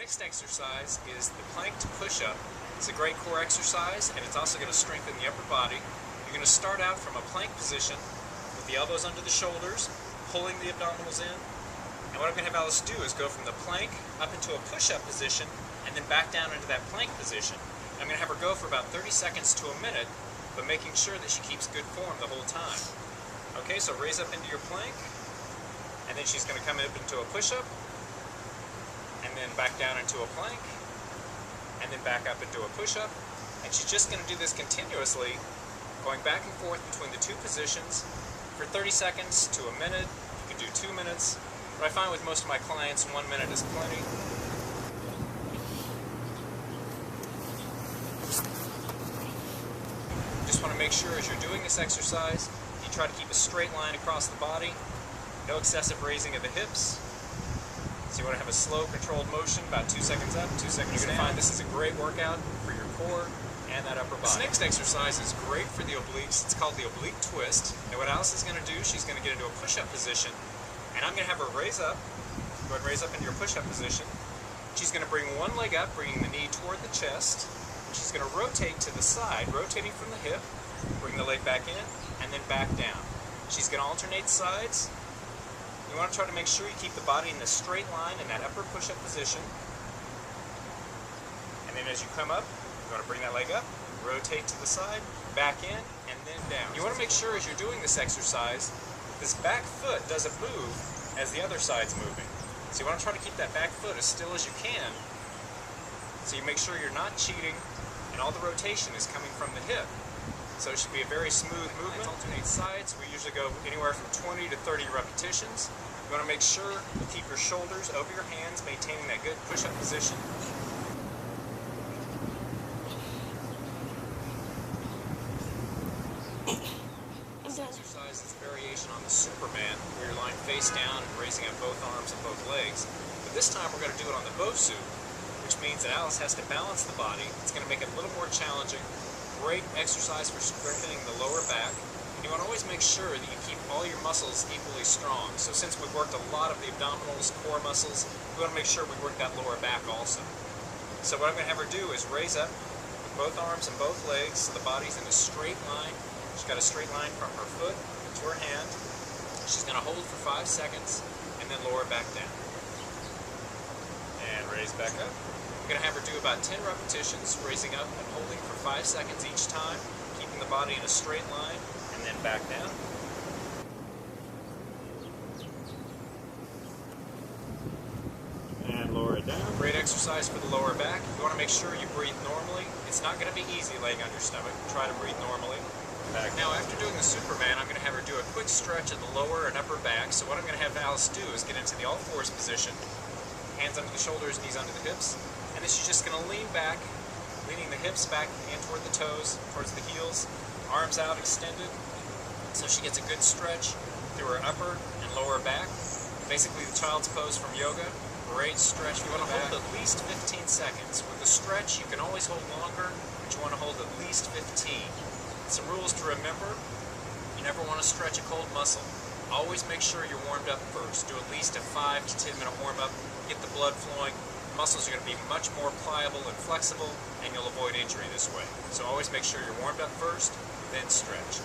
next exercise is the plank to push-up. It's a great core exercise, and it's also going to strengthen the upper body. You're going to start out from a plank position with the elbows under the shoulders, pulling the abdominals in. And what I'm going to have Alice do is go from the plank up into a push-up position and then back down into that plank position. I'm going to have her go for about 30 seconds to a minute, but making sure that she keeps good form the whole time. Okay, so raise up into your plank, and then she's going to come up into a push-up, and then back down into a plank, and then back up into a push-up. And she's just going to do this continuously, going back and forth between the two positions for 30 seconds to a minute. You can do 2 minutes, but I find with most of my clients 1 minute is plenty. Just want to make sure as you're doing this exercise, you try to keep a straight line across the body, no excessive raising of the hips. So you want to have a slow, controlled motion, about 2 seconds up, 2 seconds down. You're going to find this is a great workout for your core and that upper body. This next exercise is great for the obliques. It's called the Oblique Twist. And what Alice is going to do, she's going to get into a push-up position, and I'm going to have her raise up. Go ahead and raise up into your push-up position. She's going to bring one leg up, bringing the knee toward the chest. She's going to rotate to the side, rotating from the hip, bring the leg back in, and then back down. She's going to alternate sides. You want to try to make sure you keep the body in the straight line in that upper push-up position. And then as you come up, you want to bring that leg up, rotate to the side, back in, and then down. You want to make sure as you're doing this exercise, this back foot doesn't move as the other side's moving. So you want to try to keep that back foot as still as you can, so you make sure you're not cheating, and all the rotation is coming from the hip. So it should be a very smooth movement. Alternate sides. We usually go anywhere from 20 to 30 repetitions. You want to make sure you keep your shoulders over your hands, maintaining that good push-up position. This exercise is a variation on the Superman, where you're lying face down and raising up both arms and both legs. But this time we're going to do it on the Bosu, which means that Alice has to balance the body. It's going to make it a little more challenging. Great exercise for strengthening the lower back. And you want to always make sure that you keep all your muscles equally strong. So since we've worked a lot of the abdominals, core muscles, we want to make sure we work that lower back also. So what I'm going to have her do is raise up with both arms and both legs so the body's in a straight line. She's got a straight line from her foot to her hand. She's going to hold for 5 seconds and then lower back down. And raise back up. I'm going to have her do about 10 repetitions, raising up and holding for 5 seconds each time, keeping the body in a straight line, and then back down. And lower it down. Great exercise for the lower back. You want to make sure you breathe normally. It's not going to be easy laying on your stomach. Try to breathe normally. Back. Now, after doing the Superman, I'm going to have her do a quick stretch of the lower and upper back. So what I'm going to have Alice do is get into the all-fours position, hands under the shoulders, knees under the hips. And then she's just going to lean back, leaning the hips back and toward the toes, towards the heels, arms out extended, so she gets a good stretch through her upper and lower back. Basically the child's pose from yoga. Great stretch. You want to hold at least 15 seconds. With the stretch, you can always hold longer, but you want to hold at least 15. Some rules to remember: you never want to stretch a cold muscle. Always make sure you're warmed up first. Do at least a 5 to 10 minute warm-up. Get the blood flowing. Muscles are going to be much more pliable and flexible, and you'll avoid injury this way. So always make sure you're warmed up first, then stretch.